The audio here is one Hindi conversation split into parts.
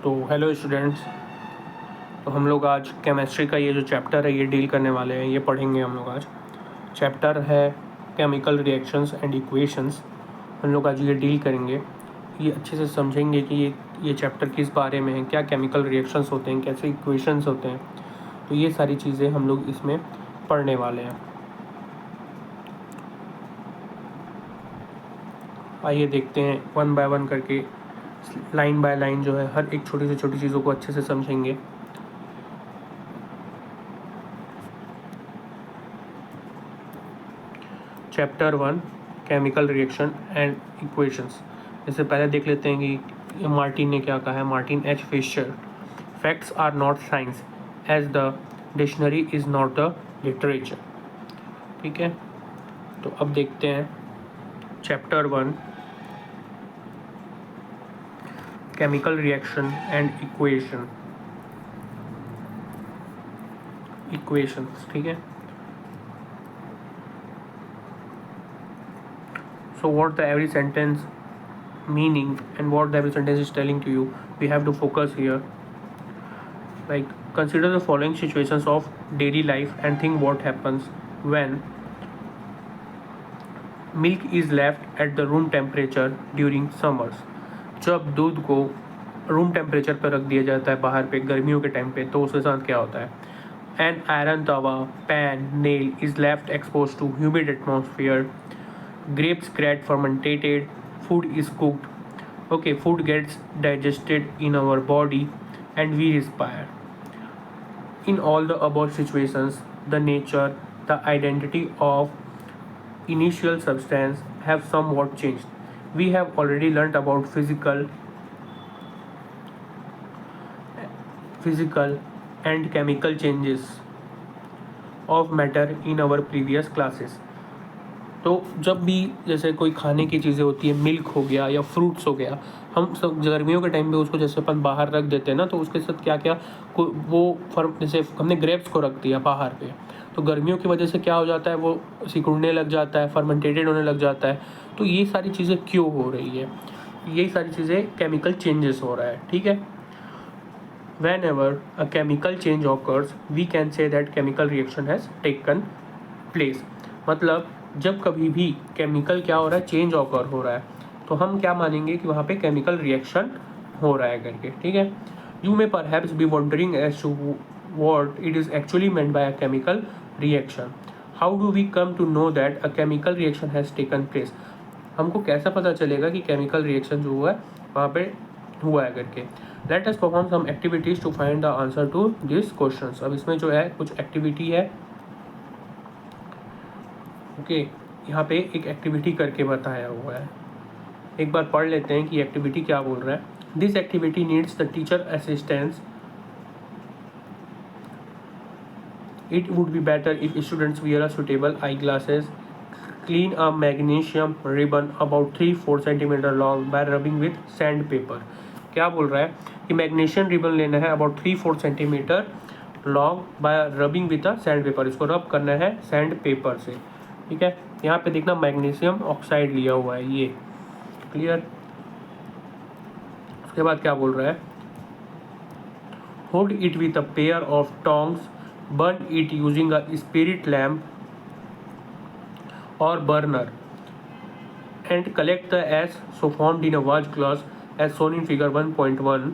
तो हेलो स्टूडेंट्स। तो हम लोग आज केमिस्ट्री का ये जो चैप्टर है ये डील करने वाले हैं, ये पढ़ेंगे हम लोग आज। चैप्टर है केमिकल रिएक्शंस एंड इक्वेशंस। हम लोग आज ये डील करेंगे, ये अच्छे से समझेंगे कि ये चैप्टर किस बारे में है, क्या केमिकल रिएक्शंस होते हैं, कैसे इक्वेशंस होते हैं। तो ये सारी चीज़ें हम लोग इसमें पढ़ने वाले हैं। आइए देखते हैं वन बाय वन करके, लाइन बाय लाइन जो है हर एक छोटी से छोटी चीज़ों को अच्छे से समझेंगे। Chapter 1 chemical reaction and equations. इससे पहले देख लेते हैं कि मार्टिन ने क्या कहा है। Martin H Fisher, facts are not science as the dictionary is not the literature. ठीक है, तो अब देखते हैं chapter 1 chemical reaction and equations. ठीक है, so what the every sentence meaning and what the every sentence is telling to you, we have to focus here. Like, consider the following situations of daily life and think what happens when milk is left at the room temperature during summers. जब दूध को रूम टेम्परेचर पर रख दिया जाता है बाहर पे गर्मियों के टाइम पे, तो उसके साथ क्या होता है। An iron tawa pan nail is left expose to humid atmosphere. Grapes get fermented, food is cooked. Okay, food gets digested in our body and we respire. In all the above situations, the nature, the identity of initial substance have somewhat changed. We have already learnt about physical and chemical changes of matter in our previous classes. तो जब भी जैसे कोई खाने की चीज़ें होती है, मिल्क हो गया या फ्रूट्स हो गया, हम सब गर्मियों के टाइम पे उसको जैसे अपन बाहर रख देते हैं ना, तो उसके साथ क्या क्या वो जैसे हमने ग्रेप्स को रख दिया बाहर पे, तो गर्मियों की वजह से क्या हो जाता है, वो सिकुड़ने लग जाता है, फर्मेंटेटेड होने लग जाता है। तो ये सारी चीज़ें क्यों हो रही है, यही सारी चीज़ें केमिकल चेंजेस हो रहा है। ठीक है, whenever a chemical change occurs we can say that chemical reaction has taken place. मतलब जब कभी भी केमिकल क्या हो रहा है, चेंज ऑकर हो रहा है, तो हम क्या मानेंगे कि वहाँ पे केमिकल रिएक्शन हो रहा है करके। ठीक है, you may perhaps be wondering as to what it is actually meant by a chemical reaction. How do we come to know that a chemical reaction has taken place. हमको कैसा पता चलेगा कि केमिकल रिएक्शन जो हुआ है वहाँ पे हुआ है करके. Let us perform some activities to find the answer to this questions. अब इसमें जो है कुछ एक्टिविटी है. ओके, यहाँ पे एक एक्टिविटी करके बताया हुआ है, एक बार पढ़ लेते हैं कि एक्टिविटी क्या बोल रहा है. This activity needs the teacher assistance. It would be better if students wear a suitable eye glasses. Clean a magnesium ribbon about 3-4 centimetre long bye rubbing with sand paper. क्या बोल रहा है कि मैग्नीशियम रिबन लेना है about 3-4 centimetre long bye rubbing with a sand paper. इसको रब करना है सैंड पेपर से. ठीक है, यहाँ पे देखना मैग्नीशियम ऑक्साइड लिया हुआ है, ये क्लियर. उसके बाद क्या बोल रहा है, hold it with a pair of tongs, burn it using a spirit lamp और burner and collect the ash so formed in a watch glass as shown in figure 1.1.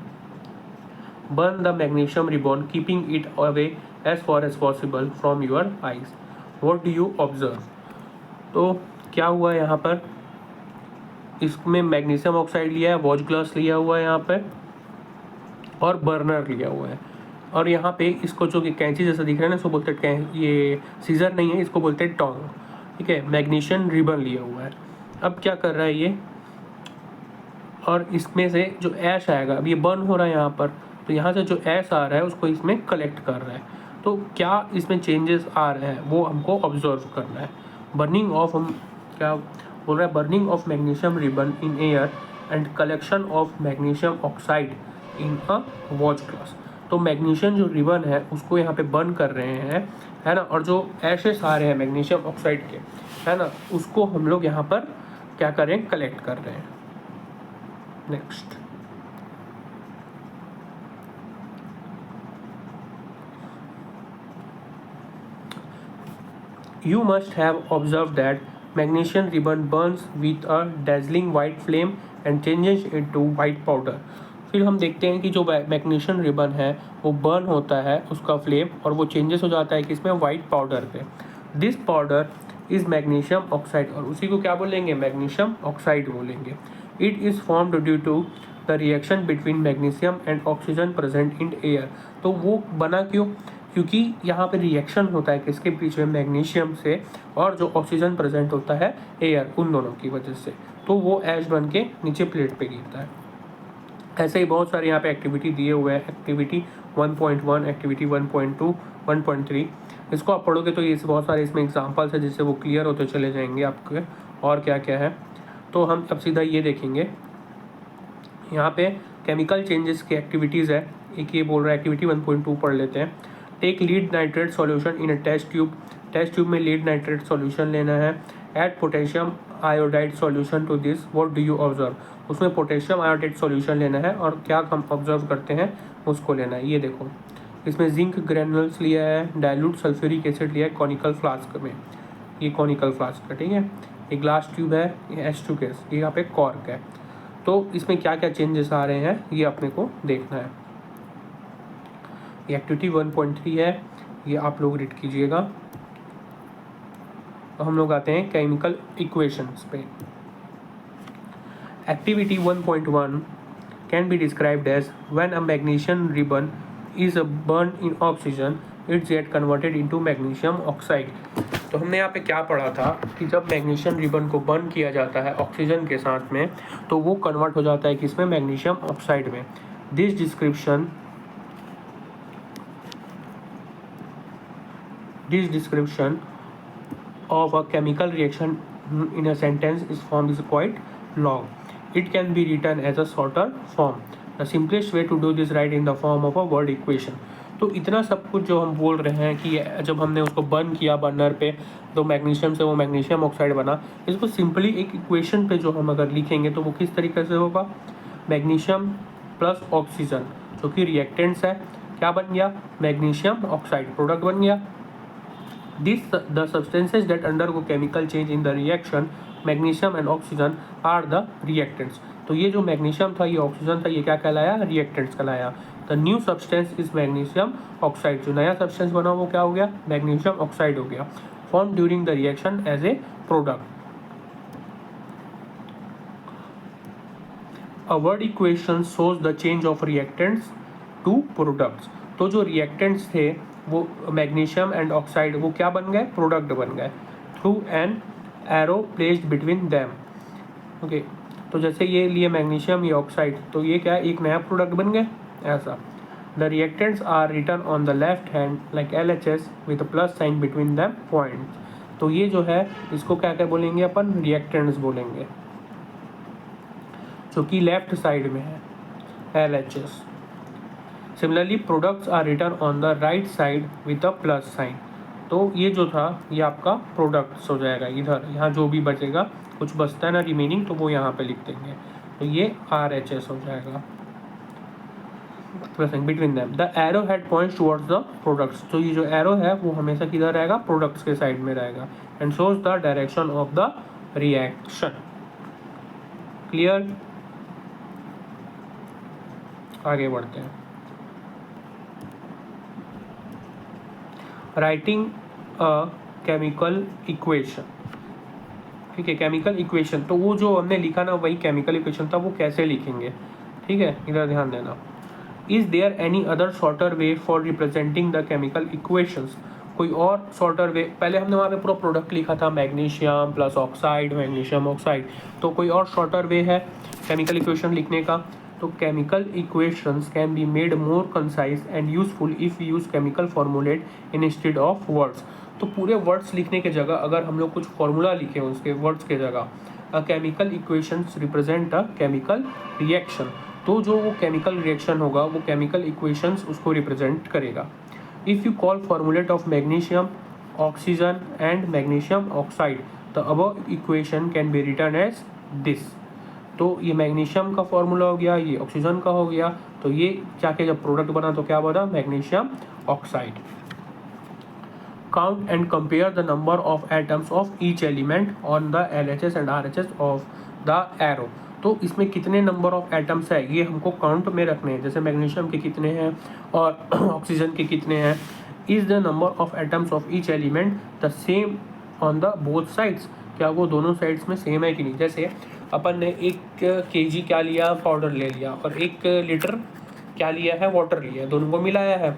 Burn the magnesium ribbon keeping it away as far as possible from your eyes. What do you observe? तो क्या हुआ यहाँ पर, इसमें मैग्नीशियम ऑक्साइड लिया है, वॉच ग्लास लिया हुआ है यहाँ पर और बर्नर लिया हुआ है. और यहाँ पे इसको जो कैंची जैसा दिख रहा है ना, इसको बोलते हैं, ये सीजर नहीं है, इसको बोलते हैं टोंग. ठीक है, मैग्नीशियम रिबन लिया हुआ है. अब क्या कर रहा है ये, और इसमें से जो ऐश आएगा, अब ये बर्न हो रहा है यहाँ पर, तो यहाँ से जो ऐश आ रहा है उसको इसमें कलेक्ट कर रहा है. तो क्या इसमें चेंजेस आ रहे हैं वो हमको ऑब्जर्व करना है. बर्निंग ऑफ, हम क्या बोल रहा है, burning of magnesium ribbon in air and collection of magnesium oxide in a watch glass. तो मैग्नीशियम जो रिबन है उसको यहाँ पे बर्न कर रहे हैं, है ना, और जो ऐशेस आ रहे हैं मैग्नीशियम ऑक्साइड के, है ना, उसको हम लोग यहाँ पर क्या कर रहे हैं, कलेक्ट कर रहे हैं. Next, You must have observed that magnesium ribbon burns with a dazzling white flame and changes into white powder. फिर हम देखते हैं कि जो मैग्नीशियम रिबन है वो बर्न होता है उसका फ्लेम और वो चेंजेस हो जाता है किसमें, वाइट पाउडर पे. This powder is magnesium oxide और उसी को क्या बोलेंगे, मैग्नीशियम ऑक्साइड बोलेंगे. It is formed due to the reaction between magnesium and oxygen present in air. तो वो बना क्यों, क्योंकि यहाँ पे रिएक्शन होता है किसके बीच में, मैग्नीशियम से और जो ऑक्सीजन प्रेजेंट होता है एयर, उन दोनों की वजह से. तो वो ऐश बन के नीचे प्लेट पे गिरता है. ऐसे ही बहुत सारे यहाँ पे एक्टिविटी दिए हुए हैं. Activity 1.1, activity 1.2, 1.3. इसको आप पढ़ोगे तो ये बहुत सारे इसमें एग्जांपल्स है जिससे वो क्लियर होते चले जाएंगे आपके और क्या क्या है. तो हम अब सीधा ये देखेंगे. यहाँ पे केमिकल चेंजेस की एक्टिविटीज़ है. एक ये बोल रहा है एक्टिविटी 1.2 पढ़ लेते हैं. Take lead nitrate solution in a test tube. Test tube में लीड नाइट्रेट सॉल्यूशन लेना है. Add potassium iodide solution to this, what do you observe. उसमें पोटेशियम आयोडाइड सॉल्यूशन लेना है और क्या हम ऑब्जर्व करते हैं उसको लेना है. ये देखो इसमें जिंक ग्रेनुल्स लिया है, डाइल्यूट सल्फ्यूरिक एसिड लिया है कॉनिकल फ्लास्क में. ये कॉनिकल फ्लास्क है, ठीक है. ये ग्लास ट्यूब है, ये H2 गैस, ये यहाँ पे कॉर्क है. तो इसमें क्या क्या चेंजेस आ रहे हैं ये अपने को देखना है. ये एक्टिविटी 1.3 है, ये आप लोग रीड कीजिएगा. तो हम लोग आते हैं केमिकल इक्वेशंस पे. Activity 1.1 can be described as when a magnesium ribbon is burn in oxygen it's get converted into magnesium oxide. तो हमने यहाँ पे क्या पढ़ा था कि जब मैग्नीशियम रिबन को बर्न किया जाता है ऑक्सीजन के साथ में तो वो कन्वर्ट हो जाता है किसमें, मैग्नीशियम ऑक्साइड में. This description of a chemical reaction in a sentence is form is quite long. It can be written as a shorter form. The simplest way to do this write in the form of a word equation. तो इतना सब कुछ जो हम बोल रहे हैं कि जब हमने उसको बर्न किया बर्नर पे तो मैग्नीशियम से वो मैग्नीशियम ऑक्साइड बना, इसको सिंपली एक इक्वेशन पे जो हम अगर लिखेंगे तो वो किस तरीके से होगा, मैग्नीशियम प्लस ऑक्सीजन जो कि रिएक्टेंट्स है, क्या बन गया, मैग्नीशियम ऑक्साइड, प्रोडक्ट बन गया. The substances that undergo chemical change in the reaction, magnesium and oxygen are the reactants. तो ये जो मैग्नीशियम था, ये ऑक्सीजन था, ये क्या कहलाया, रिएक्टेंट्स कहलाया. The new substance is magnesium oxide. जो नया सब्सटेंस बना वो क्या हो गया, मैग्नीशियम ऑक्साइड हो गया. Formed during the reaction as a product. A word equation shows the change of reactants to products. तो जो रिएक्टेंट्स थे वो मैग्नीशियम एंड ऑक्साइड वो क्या बन गए, प्रोडक्ट बन गए through an arrow placed between them. Okay, तो जैसे ये लिए मैग्नीशियम, ये ऑक्साइड, तो ये क्या एक नया प्रोडक्ट बन गए ऐसा. The reactants are written on the left hand like LHS with plus sign between them point. तो ये जो है इसको क्या क्या बोलेंगे अपन, रिएक्टेंट्स बोलेंगे, जो कि लेफ्ट साइड में है LHS. Similarly products are written on the right side with a plus sign. तो ये जो था ये आपका प्रोडक्ट्स हो जाएगा. इधर यहाँ जो भी बचेगा, कुछ बचता है ना रिमेनिंग, तो वो यहाँ पे लिख देंगे. तो ये RHS हो जाएगा plus sign between them. The arrow head points towards the products. तो ये जो एरो है वो हमेशा किधर रहेगा, प्रोडक्ट्स के साइड में रहेगा. And shows the direction of the reaction. Clear, आगे बढ़ते हैं. Writing a chemical equation. ठीक है, केमिकल इक्वेशन तो वो जो हमने लिखा ना वही केमिकल इक्वेशन था. वो कैसे लिखेंगे, ठीक है, इधर ध्यान देना. Is there any other shorter way for representing the chemical equations. कोई और शॉर्टर वे, पहले हमने वहाँ पे पूरा प्रोडक्ट लिखा था magnesium plus oxide, magnesium oxide. तो कोई और शॉर्टर वे है केमिकल इक्वेशन लिखने का. तो chemical equations can be made more concise and useful if you use chemical formulate instead of words. तो पूरे वर्ड्स लिखने के जगह अगर हम लोग कुछ फॉर्मूला लिखें उसके वर्ड्स के जगह, a chemical equations represent a chemical reaction. तो जो वो केमिकल रिएक्शन होगा वो केमिकल इक्वेशंस उसको रिप्रेजेंट करेगा. If you call formulate of magnesium, oxygen and magnesium oxide, the above equation can be written as this. तो ये मैग्नीशियम का फॉर्मूला हो गया, ये ऑक्सीजन का हो गया. तो ये क्या क्या जब प्रोडक्ट बना तो क्या बना, magnesium oxide. count and compare the number of atoms of each element on the LHS and RHS of the arrow। तो इसमें कितने नंबर ऑफ एटम्स है ये हमको काउंट में रखने हैं, जैसे मैग्नीशियम के कितने हैं और ऑक्सीजन के कितने हैं। Is the number of atoms of each element the same on the both sides, क्या वो दोनों साइड्स में सेम है कि नहीं। जैसे अपन ने 1 kg क्या लिया, पाउडर ले लिया, और 1 लीटर क्या लिया है, वाटर लिया, दोनों को मिलाया है।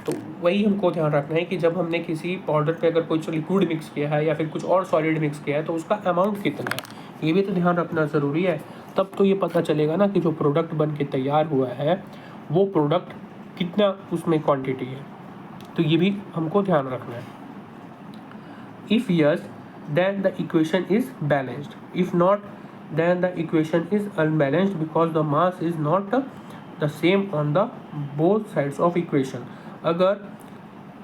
तो वही हमको ध्यान रखना है कि जब हमने किसी पाउडर पे अगर कुछ लिक्विड मिक्स किया है या फिर कुछ और सॉलिड मिक्स किया है तो उसका अमाउंट कितना है, ये भी तो ध्यान रखना ज़रूरी है। तब तो ये पता चलेगा ना कि जो प्रोडक्ट बन के तैयार हुआ है वो प्रोडक्ट कितना उसमें क्वांटिटी है, तो ये भी हमको ध्यान रखना है। If yes then the equation is balanced, if not then the equation is unbalanced because the mass is not the same on the both sides of equation। अगर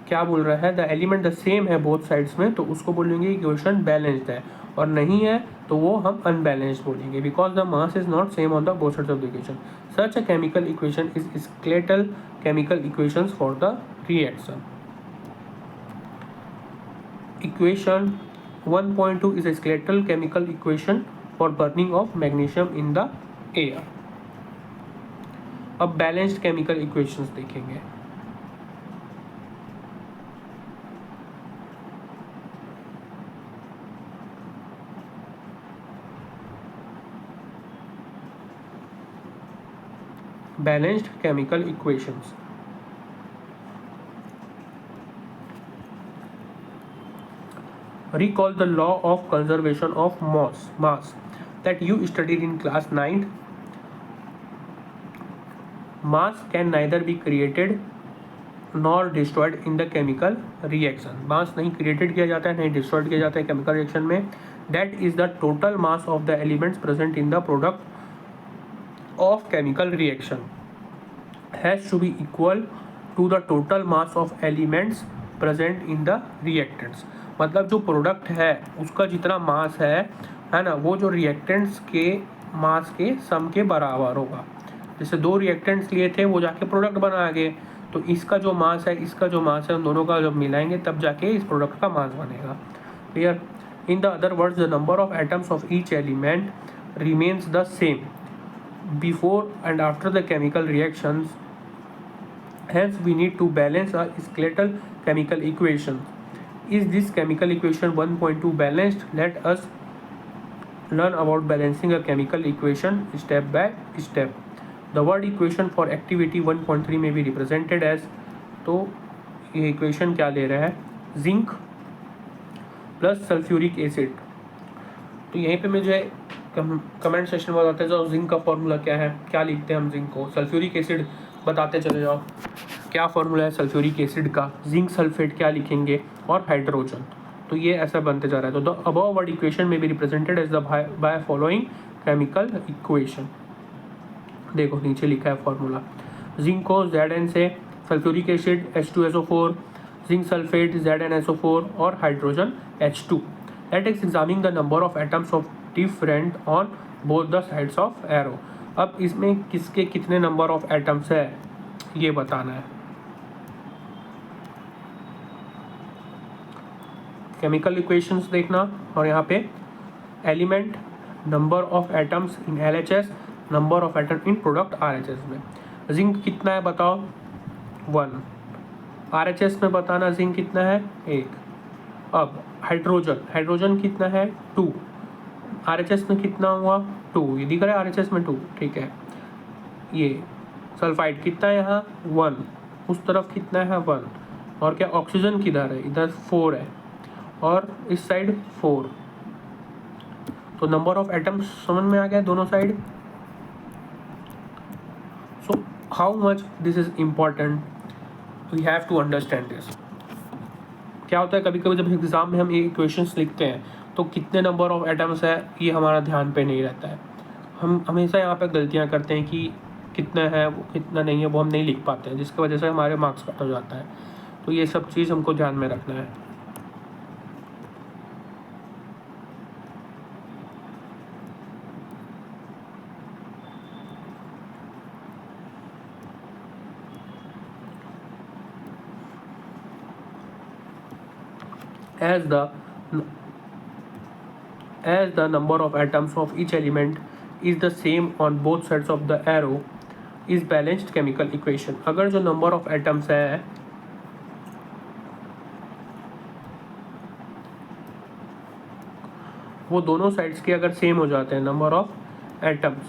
क्या बोल रहा है, द एलिमेंट द सेम है बोथ साइड्स में, तो उसको बोलेंगे इक्वेशन बैलेंस्ड है, और नहीं है तो वो हम अनबैलेंस्ड बोलेंगे, because the mass is not same on the both sides of the equation. Such a chemical equation is skeletal chemical equations for the reaction. Equation 1.2 is a skeletal chemical equation for burning of magnesium in the air। अब बैलेंस्ड केमिकल इक्वेशंस देखेंगे। Balanced chemical equations, recall the law of conservation of mass that you studied in class 9th। mass can neither be created nor destroyed in the chemical reaction। mass नहीं created किया जाता है, नहीं destroyed किया जाता है chemical reaction में। that is the total mass of the elements present in the product of chemical reaction has to be equal to the total mass of elements present in the reactants। मतलब जो प्रोडक्ट है उसका जितना मास है ना, वो जो रिएक्टेंट्स के मास के सम के बराबर होगा। जैसे 2 रिएक्टेंट्स लिए थे, वो जाके प्रोडक्ट बना गए, तो इसका जो मास है इसका जो मास है उन दोनों का जब मिलाएंगे तब जाके इस प्रोडक्ट का मास बनेगा। Clear. In the other words the number of atoms of each element remains the same before and after the chemical reactions, hence we need to balance a skeletal chemical equation। is this chemical equation 1.2 balanced? Let us learn about balancing a chemical equation step by step। the word equation for activity 1.3 may be represented as, तो ये इक्वेशन क्या ले रहा है, जिंक प्लस सल्फ्यूरिक एसिड। तो यहीं पे मुझे कमेंट सेक्शन में बताते जाओ जिंक का फॉर्मूला क्या है, क्या लिखते हैं हम जिंक को। सल्फ्यूरिक एसिड बताते चले जाओ क्या फॉर्मूला है सल्फ्यूरिक एसिड का, जिंक सल्फेट क्या लिखेंगे, और हाइड्रोजन। तो ये ऐसा बनते जा रहा है। तो द अबव वर्ड इक्वेशन में be represented as the by following chemical equation. देखो नीचे लिखा है फॉर्मूला, जिंक को Zn से, sulphuric acid H2SO4, zinc sulphate ZnSO4 और hydrogen H2। Let us examine the number of atoms of different on both the sides of arrow. अब इसमें किसके कितने नंबर ऑफ एटम्स है ये बताना है। केमिकल इक्वेशंस देखना, और यहाँ पे element, number of atoms in LHS, number of atom in product RHS में। जिंक कितना है बताओ, 1। RHS में बताना जिंक कितना है, 1। अब हाइड्रोजन कितना है, 2। RHS में कितना हुआ, 2। ये दिख रहा है RHS में 2, ठीक है। ये सल्फाइड कितना है यहाँ, 1। उस तरफ कितना है, 1। और क्या ऑक्सीजन किधर है, इधर 4 है, और इस साइड 4। तो नंबर ऑफ एटम्स समझ में आ गया दोनों side. So how much this is important, we have to understand this. क्या होता है कभी कभी जब एग्जाम में हम ये इक्वेशंस लिखते हैं तो कितने नंबर ऑफ एटम्स है ये हमारा ध्यान पे नहीं रहता है। हम हमेशा यहाँ पे गलतियाँ करते हैं कि कितना है वो कितना नहीं है वो हम नहीं लिख पाते हैं, जिसकी वजह से हमारे मार्क्स कट हो जाता है। तो ये सब चीज़ हमको ध्यान में रखना है। as the number of atoms of each element is the same on both sides of the arrow is balanced chemical equation. अगर जो number of atoms है वो दोनों साइड्स के अगर सेम हो जाते हैं, नंबर ऑफ एटम्स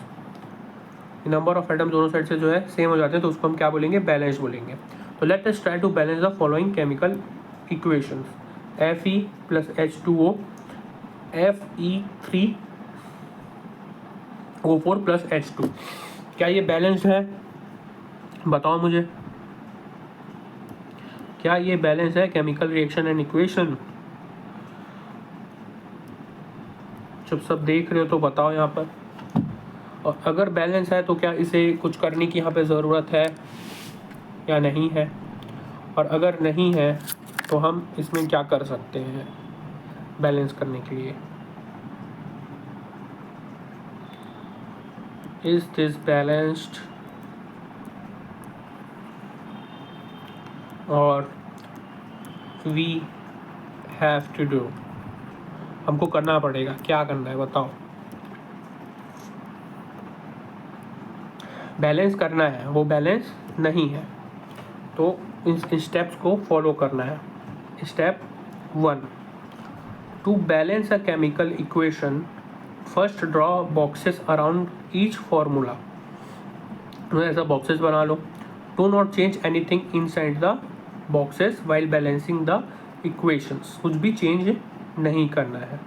दोनों साइड से जो है सेम हो जाते हैं, तो उसको हम क्या बोलेंगे, बैलेंस बोलेंगे. तो let us try to balance the following chemical equations. Fe plus H2O, Fe3O4 plus H2. क्या ये बैलेंस्ड है? बताओ मुझे, क्या ये बैलेंस है केमिकल रिएक्शन एंड इक्वेशन? जब सब देख रहे हो तो बताओ यहाँ पर. और अगर बैलेंस है तो क्या इसे कुछ करने की यहाँ पे ज़रूरत है या नहीं है? और अगर नहीं है तो हम इसमें क्या कर सकते हैं बैलेंस करने के लिए? इज दिस बैलेंस्ड और वी हैव टू डू, हमको करना पड़ेगा. क्या करना है बताओ? बैलेंस करना है, वो बैलेंस नहीं है तो इन स्टेप्स को फॉलो करना है. Step 1, to balance a chemical equation first draw boxes around each formula. ऐसा बॉक्सेस बना लो. Do not change anything inside the boxes while balancing the equations. कुछ भी चेंज नहीं करना है.